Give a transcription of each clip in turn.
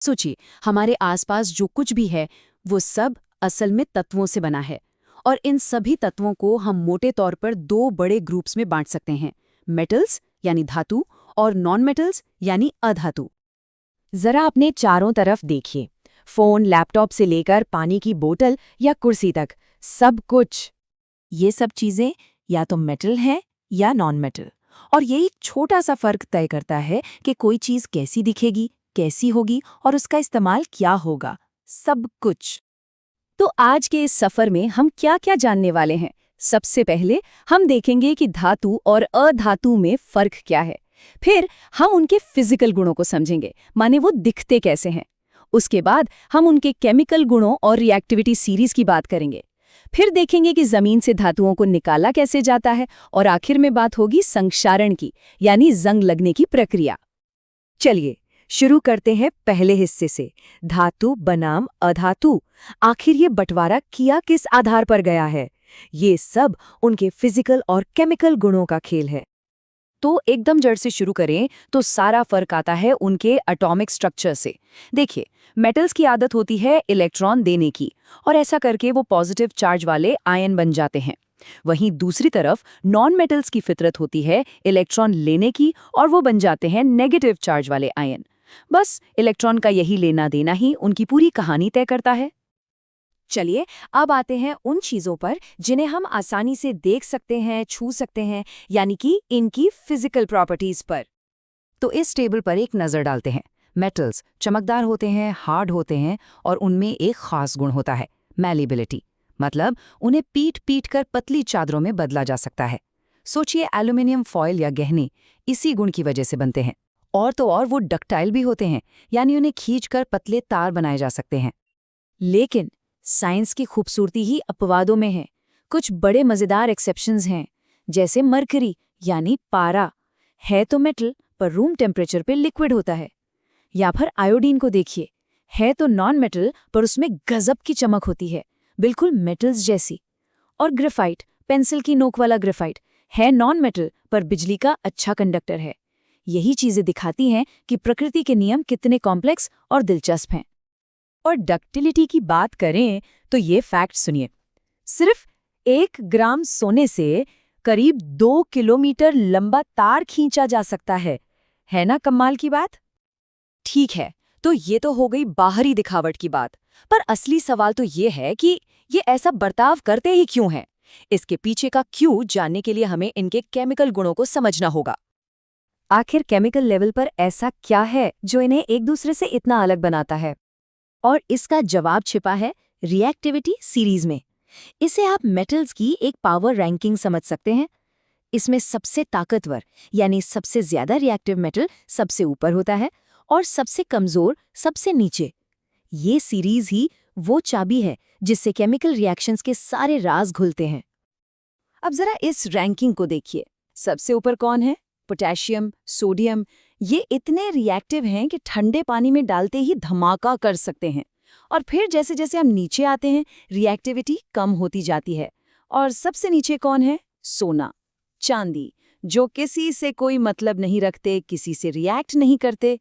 सोचिए, हमारे आसपास जो कुछ भी है वो सब असल में तत्वों से बना है। और इन सभी तत्वों को हम मोटे तौर पर दो बड़े ग्रुप्स में बांट सकते हैं। मेटल्स यानी धातु और नॉन मेटल्स यानी अधातु। जरा अपने चारों तरफ देखिए। फोन, लैपटॉप से लेकर पानी की बोतल या कुर्सी तक, सब कुछ। ये सब चीजें या तो मेटल हैं या नॉन मेटल। और यही छोटा सा फर्क तय करता है कि कोई चीज कैसी दिखेगी, कैसी होगी और उसका इस्तेमाल क्या होगा। सब कुछ। तो आज के इस सफर में हम क्या क्या जानने वाले हैं? सबसे पहले हम देखेंगे कि धातु और अधातु में फर्क क्या है। फिर हम उनके फिजिकल गुणों को समझेंगे, माने वो दिखते कैसे हैं। उसके बाद हम उनके केमिकल गुणों और रिएक्टिविटी सीरीज की बात करेंगे। फिर देखेंगे कि जमीन से धातुओं को निकाला कैसे जाता है, और आखिर में बात होगी संक्षारण की, यानी जंग लगने की प्रक्रिया। चलिए शुरू करते हैं पहले हिस्से से, धातु बनाम अधातु। आखिर ये बंटवारा किया किस आधार पर गया है? ये सब उनके फिजिकल और केमिकल गुणों का खेल है। तो एकदम जड़ से शुरू करें तो सारा फर्क आता है उनके एटॉमिक स्ट्रक्चर से। देखिए, मेटल्स की आदत होती है इलेक्ट्रॉन देने की, और ऐसा करके वो पॉजिटिव चार्ज वाले आयन बन जाते हैं। वहीं दूसरी तरफ नॉन मेटल्स की फितरत होती है इलेक्ट्रॉन लेने की, और वो बन जाते हैं नेगेटिव चार्ज वाले आयन। बस इलेक्ट्रॉन का यही लेना देना ही उनकी पूरी कहानी तय करता है। चलिए अब आते हैं उन चीजों पर जिन्हें हम आसानी से देख सकते हैं, छू सकते हैं, यानी कि इनकी फिजिकल प्रॉपर्टीज पर। तो इस टेबल पर एक नज़र डालते हैं। मेटल्स चमकदार होते हैं, हार्ड होते हैं, और उनमें एक खास गुण होता है, मैलिबिलिटी। मतलब उन्हें पीट पीट कर पतली चादरों में बदला जा सकता है। सोचिए, एल्यूमिनियम फॉयल या गहने इसी गुण की वजह से बनते हैं। और तो और वो डक्टाइल भी होते हैं, यानी उन्हें खींचकर पतले तार बनाए जा सकते हैं। लेकिन साइंस की खूबसूरती ही अपवादों में है। कुछ बड़े मज़ेदार एक्सेप्शंस हैं, जैसे मरकरी यानी पारा, है तो मेटल पर रूम टेम्परेचर पे लिक्विड होता है। या फिर आयोडीन को देखिए, है तो नॉन मेटल पर उसमें गजब की चमक होती है, बिल्कुल मेटल्स जैसी। और ग्रेफाइट, पेंसिल की नोक वाला ग्रेफाइट, है नॉन मेटल पर बिजली का अच्छा कंडक्टर है। यही चीजें दिखाती हैं कि प्रकृति के नियम कितने कॉम्प्लेक्स और दिलचस्प हैं। और डक्टिलिटी की बात करें तो ये फैक्ट सुनिए। सिर्फ 1 ग्राम सोने से करीब 2 किलोमीटर लंबा तार खींचा जा सकता है ना कमाल की बात? ठीक है, तो ये तो हो गई बाहरी दिखावट की बात। पर असली सवाल तो ये है कि ये ऐसा बर्ताव करते ही क्यों हैं? इसके पीछे का क्यों जानने के लिए हमें इनके केमिकल गुणों को समझना होगा। आखिर केमिकल लेवल पर ऐसा क्या है जो इन्हें एक दूसरे से इतना अलग बनाता है? और इसका जवाब छिपा है रिएक्टिविटी सीरीज में। इसे आप मेटल्स की एक पावर रैंकिंग समझ सकते हैं। इसमें सबसे ताकतवर यानी सबसे ज्यादा रिएक्टिव मेटल सबसे ऊपर होता है, और सबसे कमजोर सबसे नीचे। ये सीरीज ही वो चाबी है जिससे केमिकल रिएक्शंस के सारे राज घुलते हैं। अब जरा इस रैंकिंग को देखिए। सबसे ऊपर कौन है? Potassium, sodium. ये इतने रिएक्टिव हैं कि ठंडे पानी में डालते ही धमाका कर सकते हैं। और फिर जैसे जैसे हम नीचे आते हैं, रिएक्टिविटी कम होती जाती है। और सबसे नीचे कौन है? सोना, चांदी, जो किसी से कोई मतलब नहीं रखते, किसी से रिएक्ट नहीं करते।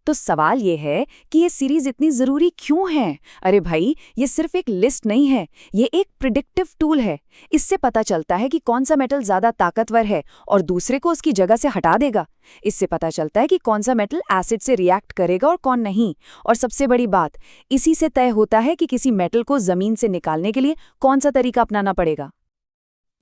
तो सवाल ये है कि ये सीरीज इतनी जरूरी क्यों है? अरे भाई, ये सिर्फ एक लिस्ट नहीं है, ये एक प्रिडिक्टिव टूल है। इससे पता चलता है कि कौन सा मेटल ज्यादा ताकतवर है और दूसरे को उसकी जगह से हटा देगा। इससे पता चलता है कि कौन सा मेटल एसिड से रिएक्ट करेगा और कौन नहीं। और सबसे बड़ी बात, इसी से तय होता है कि किसी मेटल को जमीन से निकालने के लिए कौन सा तरीका अपनाना पड़ेगा।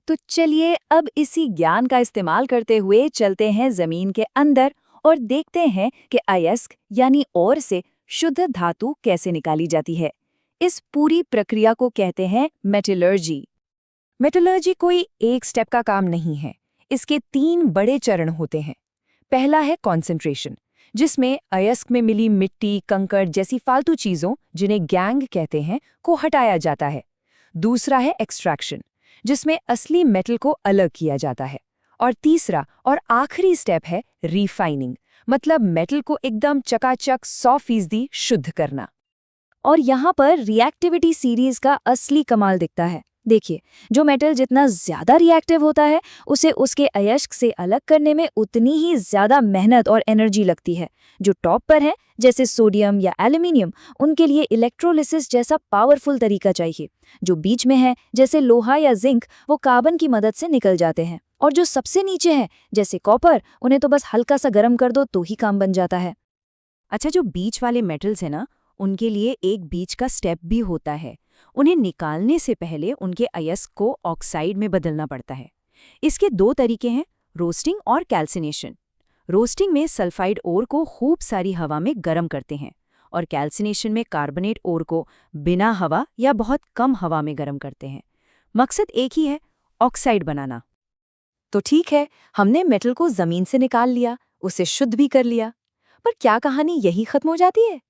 तो चलिए अब इसी ज्ञान का इस्तेमाल करते हुए चलते हैं जमीन के अंदर और देखते हैं कि अयस्क यानी ओर से शुद्ध धातु कैसे निकाली जाती है। इस पूरी प्रक्रिया को कहते हैं मेटलर्जी। मेटलर्जी कोई एक स्टेप का काम नहीं है। इसके 3 बड़े चरण होते हैं। पहला है कॉन्सेंट्रेशन, जिसमें अयस्क में मिली मिट्टी, कंकड़ जैसी फालतू चीजों, जिन्हें गैंग कहते हैं, को हटाया जाता है। दूसरा है एक्सट्रैक्शन, जिसमें असली मेटल को अलग किया जाता है। और तीसरा और आखिरी स्टेप है रिफाइनिंग, मतलब मेटल को एकदम चकाचक 100% शुद्ध करना। और यहाँ पर रिएक्टिविटी सीरीज का असली कमाल दिखता है। देखिए, जो मेटल जितना ज्यादा रिएक्टिव होता है उसे उसके अयस्क से अलग करने में उतनी ही ज्यादा मेहनत और एनर्जी लगती है। जो टॉप पर है जैसे सोडियम या एल्यूमिनियम, उनके लिए इलेक्ट्रोलिसिस जैसा पावरफुल तरीका चाहिए। जो बीच में है जैसे लोहा या जिंक, वो कार्बन की मदद से निकल जाते हैं। और जो सबसे नीचे है जैसे कॉपर, उन्हें तो बस हल्का सा गर्म कर दो तो ही काम बन जाता है। अच्छा, जो बीच वाले मेटल्स हैं ना, उनके लिए एक बीच का स्टेप भी होता है। उन्हें निकालने से पहले उनके अयस्क को ऑक्साइड में बदलना पड़ता है। इसके 2 तरीके हैं, रोस्टिंग और कैल्सिनेशन। रोस्टिंग में सल्फाइड ओर को खूब सारी हवा में गर्म करते हैं और कैल्सिनेशन में कार्बोनेट ओर को बिना हवा या बहुत कम हवा में गर्म करते हैं। मकसद एक ही है, ऑक्साइड बनाना। तो ठीक है, हमने मेटल को जमीन से निकाल लिया, उसे शुद्ध भी कर लिया। पर क्या कहानी यही खत्म हो जाती है?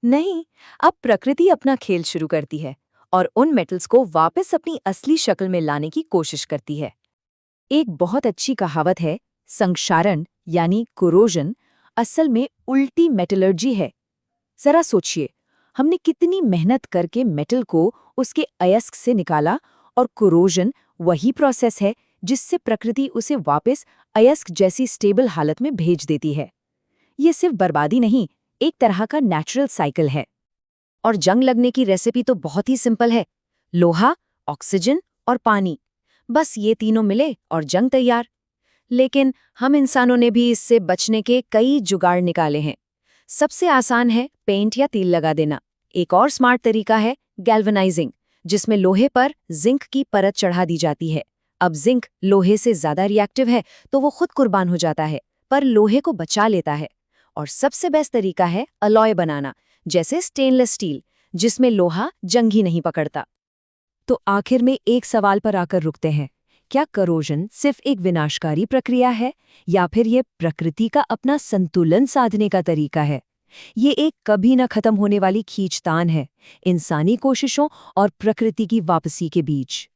नहीं, अब प्रकृति अपना खेल शुरू करती है और उन मेटल्स को वापस अपनी असली शक्ल में लाने की कोशिश करती है। एक बहुत अच्छी कहावत है, संक्षारण यानी कोरोजन असल में उल्टी मेटलर्जी है। जरा सोचिए, हमने कितनी मेहनत करके मेटल को उसके अयस्क से निकाला, और कोरोजन वही प्रोसेस है जिससे प्रकृति उसे वापस अयस्क जैसी स्टेबल हालत में भेज देती है। ये सिर्फ बर्बादी नहीं, एक तरह का नेचुरल साइकिल है। और जंग लगने की रेसिपी तो बहुत ही सिंपल है, लोहा, ऑक्सीजन और पानी। बस ये तीनों मिले और जंग तैयार। लेकिन हम इंसानों ने भी इससे बचने के कई जुगाड़ निकाले हैं। सबसे आसान है पेंट या तेल लगा देना। एक और स्मार्ट तरीका है गैल्वेनाइजिंग, जिसमें लोहे पर जिंक की परत चढ़ा दी जाती है। अब जिंक लोहे से ज्यादा रिएक्टिव है तो वो खुद कुर्बान हो जाता है, पर लोहे को बचा लेता है। और सबसे बेस्ट तरीका है अलॉय बनाना, जैसे स्टेनलेस स्टील, जिसमें लोहा जंग ही नहीं पकड़ता। तो आखिर में एक सवाल पर आकर रुकते हैं, क्या करोजन सिर्फ एक विनाशकारी प्रक्रिया है या फिर ये प्रकृति का अपना संतुलन साधने का तरीका है? ये एक कभी न खत्म होने वाली खींचतान है इंसानी कोशिशों और प्रकृति की वापसी के बीच।